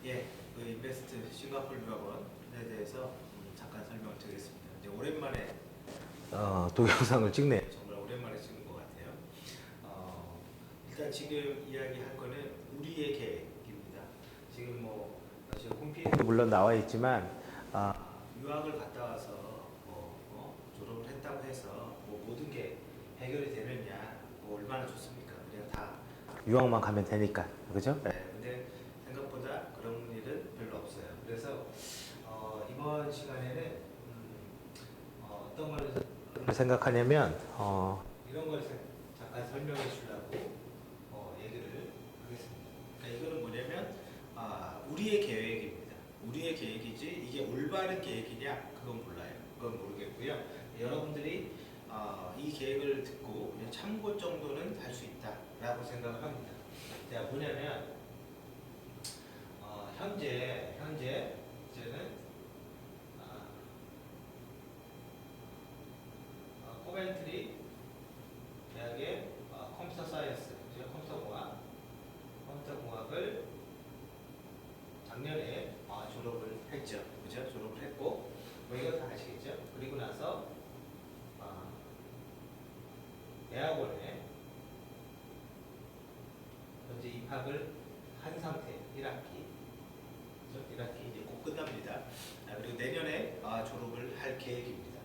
예, 그 인베스트 싱가포르 유학원에 대해서 잠깐 설명을 드리겠습니다. 이제 오랜만에 동영상을 찍네요. 정말 오랜만에 찍는 것 같아요. 일단 지금 이야기할 거는 우리의 계획입니다. 지금 지금 홈페이지에 물론 나와 있지만 유학을 갔다 와서 졸업을 했다고 해서 모든 게 해결이 되느냐, 얼마나 좋습니까? 그냥 다 유학만 가면 되니까, 그죠? 네. 근데 생각보다 그런 일은 별로 없어요. 그래서 이번 시간에는 어떤 걸 생각하냐면 이런 걸 잠깐 설명해 주려고 얘기를 하겠습니다. 그러니까 이거는 뭐냐면 우리의 계획입니다. 우리의 계획이지 이게 올바른 계획이냐 그건 몰라요. 그건 모르겠고요. 여러분들이 이 계획을 듣고 그냥 참고 정도는 할 수 있다라고 생각을 합니다. 자, 뭐냐면 현재 이제는 코벤트리 대학의 컴퓨터 사이언스, 컴퓨터 공학을 작년에 졸업을 했죠. 그죠? 졸업을 했고, 이거 다 아시겠죠? 그리고 나서 대학원에 현재 입학을 한 상태, 1학기. 1학기 이제 곧 끝납니다. 그리고 내년에 졸업을 할 계획입니다.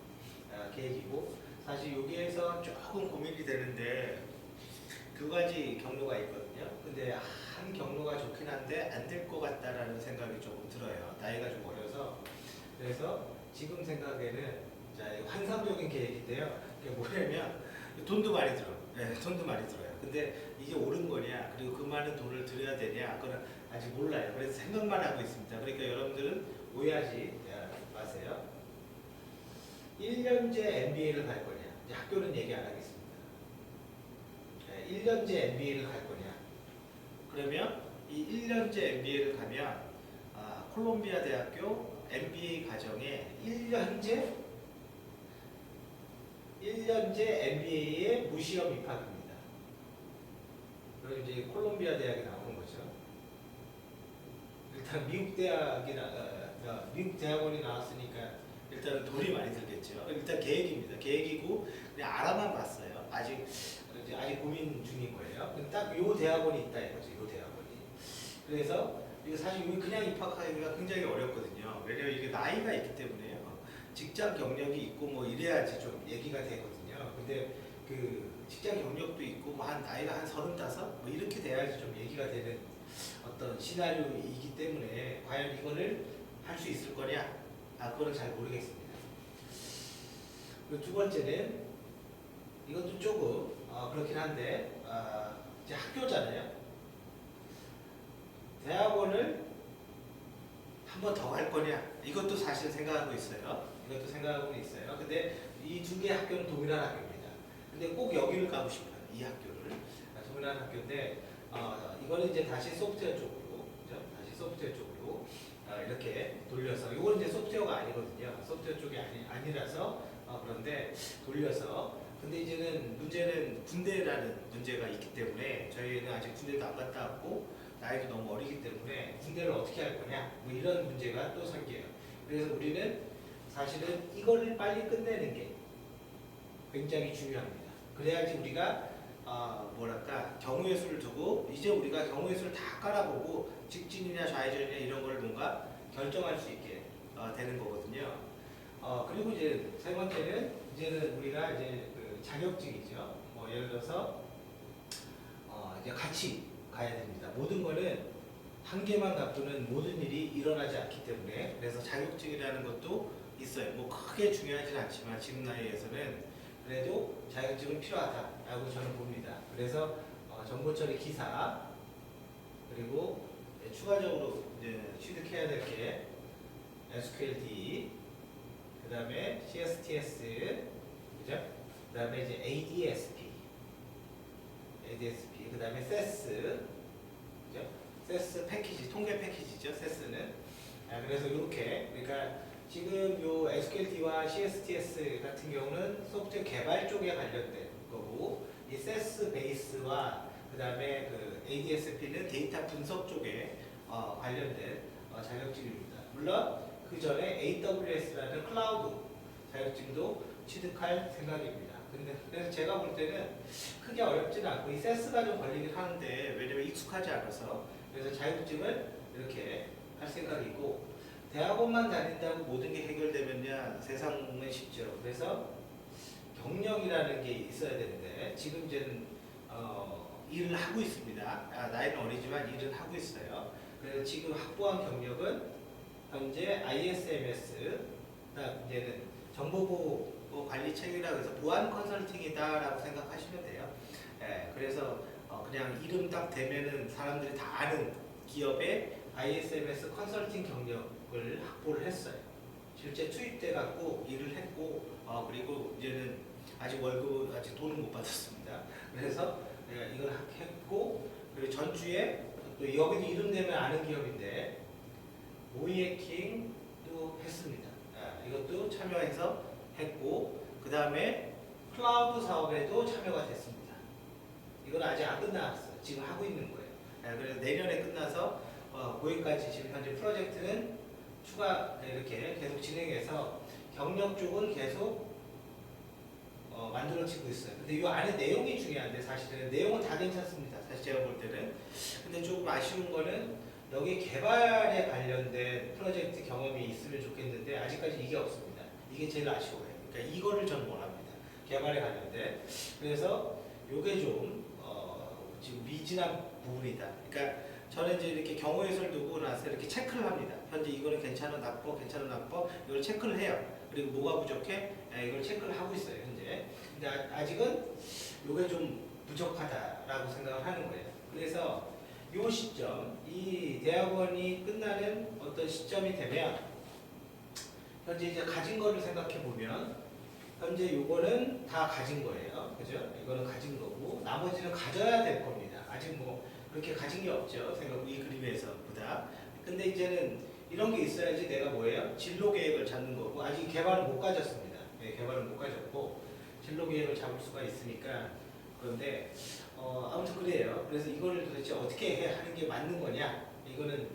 계획이고, 사실 여기에서 조금 고민이 되는데 두 가지 경로가 있거든요. 근데 한 경로가 좋긴 한데 안 될 것 같다라는 생각이 조금 들어요. 나이가 좀 어려서. 그래서 지금 생각에는 환상적인 계획인데요. 그게 뭐냐면 돈도 많이 들어. 네, 돈도 많이 들어요. 근데 이게 옳은 거냐, 그리고 그 많은 돈을 들여야 되냐, 그건 아직 몰라요. 그래서 생각만 하고 있습니다. 그러니까 여러분들은 오해하지 마세요. 1년제 MBA를 갈 거냐, 이제 학교는 얘기 안 하겠습니다. 1년제 MBA를 갈 거냐. 그러면 이 1년제 MBA를 가면 콜롬비아 대학교 MBA 과정에 1년제 MBA의 무시험 입학입니다. 그럼 이제 콜롬비아 대학이 나오는 거죠. 일단 미국 대학원이 나왔으니까 일단은 돈이 많이 들겠죠. 일단 계획입니다. 계획이고 그냥 알아만 봤어요. 아직 고민 중인 거예요. 딱 요 대학원이 있다 이거죠. 요 대학원이. 그래서 이거 사실 그냥 입학하기가 굉장히 어렵거든요. 왜냐면 이게 나이가 있기 때문에요. 직장 경력이 있고 이래야지 좀 얘기가 되거든요. 근데 그 직장 경력도 있고 나이가 한 35? 이렇게 돼야지 좀 얘기가 되는 어떤 시나리오이기 때문에 과연 이거를 할 수 있을 거냐? 그거는 잘 모르겠습니다. 그리고 두 번째는 이것도 조금 그렇긴 한데 이제 학교잖아요. 대학원을 한 번 더 갈 거냐? 이것도 사실 생각하고 있어요. 근데 이 두 개의 학교는 동일한 학교입니다. 근데 꼭 여기를 가고 싶어요. 이 학교를. 동일한 학교인데 이거는 이제 다시 소프트웨어 쪽으로, 그죠? 이렇게 돌려서, 이건 이제 소프트웨어가 아니거든요. 소프트웨어 쪽이 아니라서 그런데 돌려서. 근데 이제는 문제는 군대라는 문제가 있기 때문에 저희는 아직 군대도 안 갔다 왔고 나이도 너무 어리기 때문에 군대를 어떻게 할 거냐, 이런 문제가 또 생겨요. 그래서 우리는 사실은 이거를 빨리 끝내는 게 굉장히 중요합니다. 그래야지 우리가 경우의 수를 두고 이제 우리가 경우의 수를 다 깔아보고 직진이냐 좌회전이냐 이런 걸 뭔가 결정할 수 있게 되는 거거든요. 그리고 이제 세 번째는 이제는 우리가 이제 그 자격증이죠. 예를 들어서 이제 같이 가야 됩니다. 모든 거는 한 개만 갖고는 모든 일이 일어나지 않기 때문에. 그래서 자격증이라는 것도 있어요. 크게 중요하진 않지만 지금 나이에서는 그래도 자격증은 필요하다라고 저는 봅니다. 그래서 정보처리 기사, 그리고 추가적으로 이제 취득해야 될 게 SQLD, 그 다음에 CSTS, 그죠? 그 다음에 이제 ADSP, 그 다음에 SES, 그죠? SES 패키지, 통계 패키지죠, SES는. 그래서 이렇게, 그러니까 지금 요 SQLD와 CSTS 같은 경우는 소프트웨어 개발 쪽에 관련된 거고, 이 SES 베이스와 그 다음에 그 ADSP는 데이터 분석 쪽에 관련된 자격증입니다. 물론 그 전에 AWS라는 클라우드 자격증도 취득할 생각입니다. 그래서 제가 볼 때는 크게 어렵지는 않고 이 세스가 좀 걸리긴 하는데 왜냐면 익숙하지 않아서 그래서 자격증을 이렇게 할 생각이고 대학원만 다닌다고 모든 게 해결되면야 세상은 쉽죠. 그래서 경력이라는 게 있어야 되는데 지금 이제는 일을 하고 있습니다. 나이는 어리지만 일을 하고 있어요. 그래서 지금 확보한 경력은 현재 ISMS, 이제는 정보보호 관리 체계라고 해서 보안 컨설팅이다라고 생각하시면 돼요. 예, 그래서 그냥 이름 딱 대면은 사람들이 다 아는 기업의 ISMS 컨설팅 경력을 확보를 했어요. 실제 투입돼 갖고 일을 했고 그리고 이제는 아직 월급 아직 돈은 못 받았습니다. 그래서 내가 이걸 했고 그리고 전주에 또 여기도 이름 되면 아는 기업인데 모이해킹도 했습니다. 이것도 참여해서 했고 그 다음에 클라우드 사업에도 참여가 됐습니다. 이건 아직 안 끝났어요. 지금 하고 있는 거예요. 그래서 내년에 끝나서 거기까지 지금 현재 프로젝트는 추가 이렇게 계속 진행해서 경력 쪽은 계속 만들어지고 있어요. 근데 이 안에 내용이 중요한데 사실은 내용은 다 괜찮습니다. 사실 제가 볼 때는. 근데 조금 아쉬운 거는 여기 개발에 관련된 프로젝트 경험이 있으면 좋겠는데 아직까지 이게 없습니다. 이게 제일 아쉬워요. 그러니까 이거를 전 원합니다. 개발에 관련된. 그래서 이게 좀 지금 미진한 부분이다. 그러니까 저는 이제 이렇게 경우해설 두고 나서 이렇게 체크를 합니다. 현재 이거는 괜찮아, 나빠, 괜찮아, 나빠 이걸 체크를 해요. 그리고 뭐가 부족해? 이걸 체크를 하고 있어요 현재. 근데 아직은 이게 좀 부족하다라고 생각을 하는 거예요. 그래서 이 시점, 이 대학원이 끝나는 어떤 시점이 되면 현재 이제 가진 거를 생각해 보면 현재 요거는 다 가진 거예요. 그죠? 이거는 가진 거고 나머지는 가져야 될 겁니다. 아직 뭐 그렇게 가진 게 없죠. 생각 이 그림에서보다. 근데 이제는 이런 게 있어야지 내가 뭐예요? 진로 계획을 잡는 거고 아직 개발은 못 가졌습니다. 네, 개발은 못 가졌고 진로 계획을 잡을 수가 있으니까 그런데 아무튼 그래요. 그래서 이거를 도대체 어떻게 하는 게 맞는 거냐? 이거는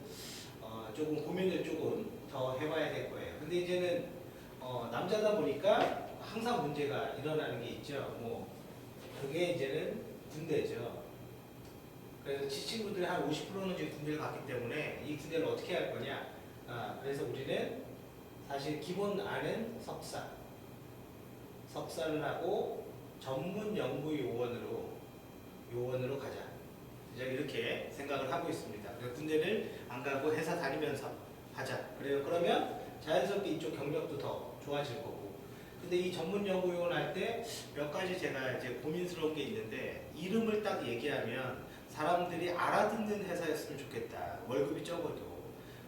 조금 고민을 조금 더 해봐야 될 거예요. 근데 이제는 남자다 보니까 항상 문제가 일어나는 게 있죠. 뭐 그게 이제는 군대죠. 그래서 지 친구들이 한 50%는 지금 군대를 갔기 때문에 이 군대를 어떻게 할 거냐? 그래서 우리는 사실 기본 안은 석사를 하고 전문 연구 요원으로 가자. 이제 이렇게 생각을 하고 있습니다. 그래서 군대를 안 가고 회사 다니면서 하자. 그래요. 그러면 자연스럽게 이쪽 경력도 더 좋아질 거고. 근데 이 전문 연구 요원 할 때 몇 가지 제가 이제 고민스러운 게 있는데 이름을 딱 얘기하면 사람들이 알아듣는 회사였으면 좋겠다. 월급이 적어도.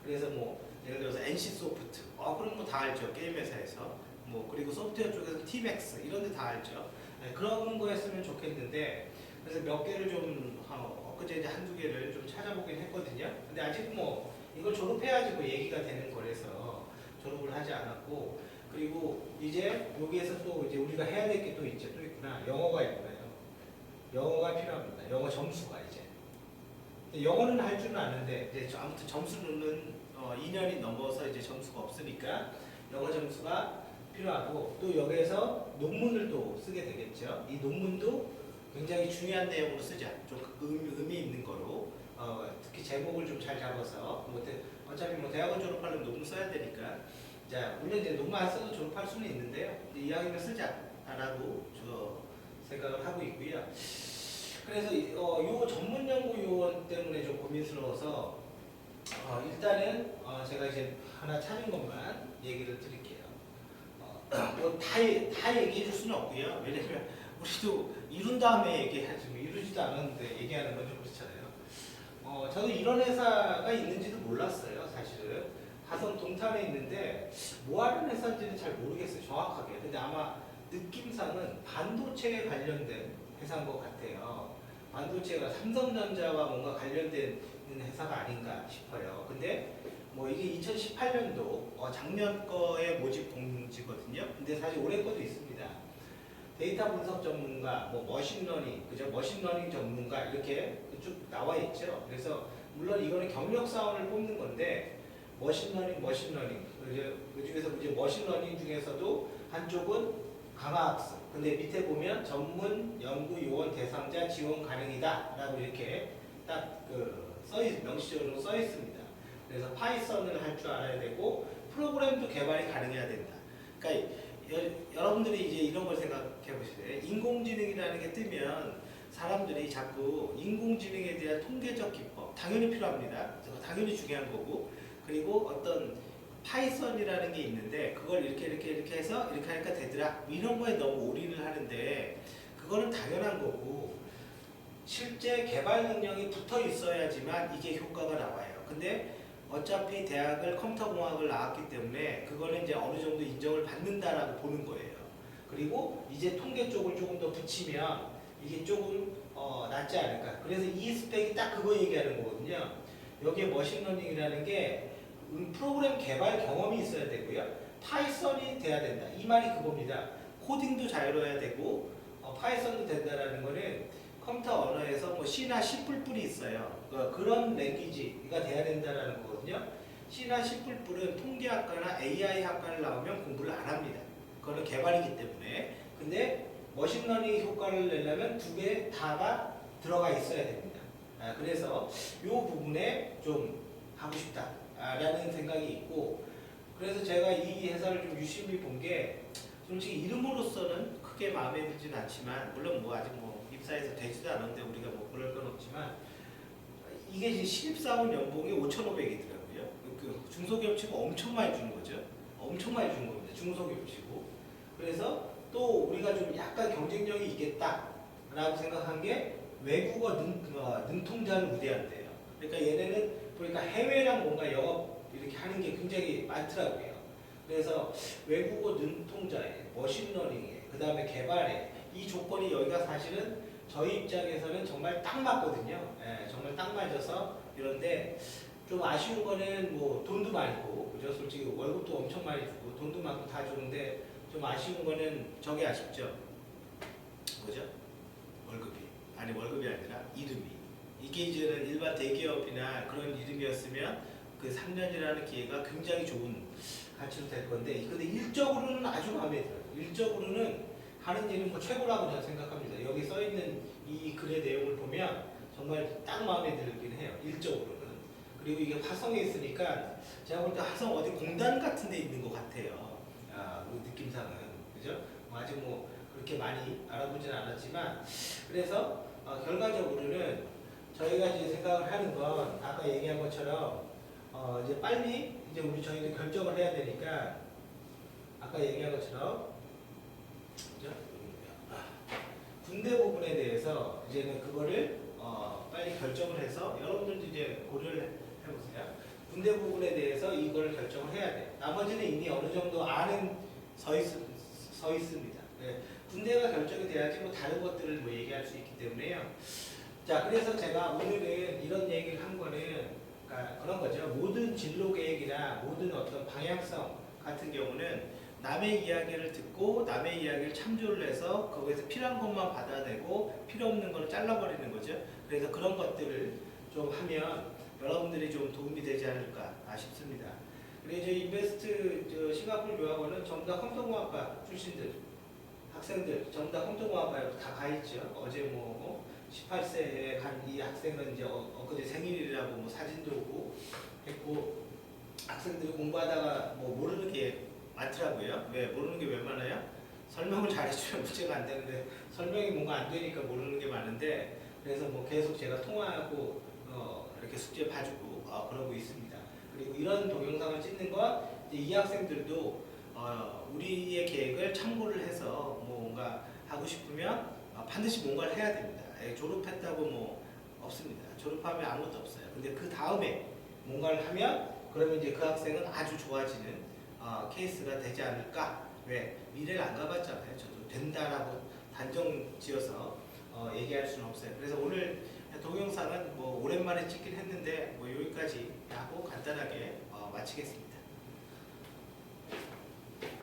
그래서 뭐 예를 들어서 NC소프트, 그런 거 다 알죠. 게임 회사에서. 뭐 그리고 소프트웨어 쪽에서 티맥스 이런 데 다 알죠. 그런 거 했으면 좋겠는데 그래서 몇 개를 좀 엊그제 이제 한두 개를 좀 찾아보긴 했거든요. 근데 아직 뭐 이걸 졸업해야지 뭐 얘기가 되는 거라서 졸업을 하지 않았고 그리고 이제 여기에서 또 이제 우리가 해야 될 게 또 있죠. 또 있구나. 영어가 있고요. 영어가 필요합니다. 영어 점수가 이제. 영어는 할 줄은 아는데 이제 아무튼 점수는 2년이 넘어서 이제 점수가 없으니까 영어 점수가 필요하고 또 여기에서 논문을 또 쓰게 되겠죠. 이 논문도 굉장히 중요한 내용으로 쓰자. 좀 의미 있는 거로 특히 제목을 좀 잘 잡아서 어차피 뭐 대학원 졸업하려면 논문 써야 되니까 자 물론 이제 논문 안 써도 졸업할 수는 있는데요. 이왕이면 쓰자라고 저 생각을 하고 있고요. 그래서 요 전문 연구 요원 때문에 좀 고민스러워서 일단은 제가 이제 하나 찾은 것만 얘기를 드릴게요. 뭐 다 얘기해 줄 수는 없고요. 왜냐면 우리도 이룬 다음에 얘기하지 뭐 이루지도 않았는데 얘기하는 건 좀 그렇잖아요. 저도 이런 회사가 있는지도 몰랐어요. 사실은 화성 동탄에 있는데 뭐 하는 회사인지는 잘 모르겠어요. 정확하게. 근데 아마 느낌상은 반도체에 관련된 회사인 것 같아요. 반도체가 삼성전자와 뭔가 관련된 회사가 아닌가 싶어요. 근데 뭐 이게 2018년도 작년 거의 모집 공지거든요. 근데 사실 올해 거도 있습니다. 데이터 분석 전문가, 뭐 머신러닝, 그죠? 머신러닝 전문가 이렇게 쭉 나와 있죠. 그래서 물론 이거는 경력 사원을 뽑는 건데 머신러닝. 그 중에서 이제 머신러닝 중에서도 한쪽은 강화학습. 근데 밑에 보면 전문 연구 요원 대상자 지원 가능이다라고 이렇게 딱 명시적으로 써 있습니다. 그래서 파이썬을 할 줄 알아야 되고 프로그램도 개발이 가능해야 된다. 그러니까 여러분들이 이제 이런 걸 생각해 보시세요. 인공지능이라는 게 뜨면 사람들이 자꾸 인공지능에 대한 통계적 기법 당연히 필요합니다. 당연히 중요한 거고 그리고 어떤 파이썬이라는 게 있는데 그걸 이렇게 해서 이렇게 하니까 되더라 이런 거에 너무 올인을 하는데 그거는 당연한 거고 실제 개발 능력이 붙어 있어야지만 이게 효과가 나와요. 근데 어차피 대학을 컴퓨터공학을 나왔기 때문에 그거는 이제 어느 정도 인정을 받는다라고 보는 거예요. 그리고 이제 통계 쪽을 조금 더 붙이면 이게 조금 낫지 않을까. 그래서 이 스펙이 딱 그거 얘기하는 거거든요. 여기에 머신러닝이라는 게 프로그램 개발 경험이 있어야 되고요. 파이썬이 돼야 된다. 이 말이 그겁니다. 코딩도 자유로워야 되고 파이썬도 된다라는 거는 컴퓨터 언어에서 뭐 C나 C++이 있어요. 그런 랭귀지가 돼야 된다라는 거거든요. C나 C++은 통계학과나 AI 학과를 나오면 공부를 안 합니다. 그거는 개발이기 때문에. 근데 머신러닝 효과를 내려면 두 개 다가 들어가 있어야 됩니다. 그래서 이 부분에 좀 하고 싶다라는 생각이 있고 그래서 제가 이 회사를 좀 유심히 본 게 솔직히 이름으로서는 크게 마음에 들진 않지만 물론 뭐 아직 뭐 입사해서 되지도 않았는데 우리가 뭐 그럴 건 없지만 이게 이제 신입사원 연봉이 5,500이더라고요. 그 중소기업치고 엄청 많이 주는 거죠. 엄청 많이 주는 겁니다. 중소기업치고. 그래서 또 우리가 좀 약간 경쟁력이 있겠다라고 생각한 게 외국어 능통자를 우대한대요. 그러니까 얘네는 보니까 해외랑 뭔가 영업 이렇게 하는 게 굉장히 많더라고요. 그래서 외국어 능통자에, 머신러닝에, 그 다음에 개발에 이 조건이 여기가 사실은 저희 입장에서는 정말 딱 맞거든요. 정말 딱 맞아서 이런데 좀 아쉬운 거는 뭐 돈도 많고, 그죠? 솔직히 월급도 엄청 많이 주고 돈도 많고 다 좋은데 좀 아쉬운 거는 저게 아쉽죠. 뭐죠? 월급이. 아니 월급이 아니라 이름이. 이게 이제는 일반 대기업이나 그런 이름이었으면 그 3년이라는 기회가 굉장히 좋은 가치로 될 건데 근데 일적으로는 아주 마음에 들어요. 일적으로는 하는 일은 뭐 최고라고 저는 생각합니다. 여기 써 있는 이 글의 내용을 보면 정말 딱 마음에 들긴 해요. 일적으로는. 그리고 이게 화성에 있으니까 제가 볼 때 화성 어디 공단 같은 데 있는 것 같아요. 그 느낌상은. 그죠? 아직 뭐 그렇게 많이 알아보지는 않았지만 그래서 결과적으로는 저희가 이제 생각을 하는 건 아까 얘기한 것처럼 이제 빨리 이제 저희도 결정을 해야 되니까 아까 얘기한 것처럼 그죠? 군대 부분에 대해서 이제는 그거를 빨리 결정을 해서 여러분들도 이제 고려를 해보세요. 군대 부분에 대해서 이걸 결정을 해야 돼요. 나머지는 이미 어느 정도 아는 서 있습니다. 네. 군대가 결정이 돼야지 뭐 다른 것들을 뭐 얘기할 수 있기 때문에요. 자, 그래서 제가 오늘은 이런 얘기를 한 거는 그러니까 그런 거죠. 모든 진로 계획이나 모든 어떤 방향성 같은 경우는 남의 이야기를 듣고 남의 이야기를 참조를 해서 거기에서 필요한 것만 받아내고 필요 없는 걸 잘라버리는 거죠. 그래서 그런 것들을 좀 하면 여러분들이 좀 도움이 되지 않을까 싶습니다. 그리고 저희 인베스트 싱가포르 교학원은 전부 다 컴퓨터공학과 출신들 학생들 전부 다 컴퓨터공학과에 다 가 있죠. 어제 뭐 18세에 간 이 학생은 이제 엊그제 생일이라고 뭐 사진도 오고 했고 학생들이 공부하다가 뭐 모르는 게 많더라고요. 왜 모르는 게 왜 많아요? 설명을 잘해주면 문제가 안 되는데 설명이 뭔가 안 되니까 모르는 게 많은데 그래서 뭐 계속 제가 통화하고 이렇게 숙제 봐주고 그러고 있습니다. 그리고 이런 동영상을 찍는 건 이 학생들도 우리의 계획을 참고를 해서 뭔가 하고 싶으면 반드시 뭔가를 해야 됩니다. 졸업했다고 뭐 없습니다. 졸업하면 아무것도 없어요. 근데 그 다음에 뭔가를 하면 그러면 이제 그 학생은 아주 좋아지는 케이스가 되지 않을까. 왜? 미래를 안 가봤잖아요. 저도 된다라고 단정 지어서 얘기할 수는 없어요. 그래서 오늘 동영상은 뭐 오랜만에 찍긴 했는데 뭐 여기까지 하고 간단하게 마치겠습니다.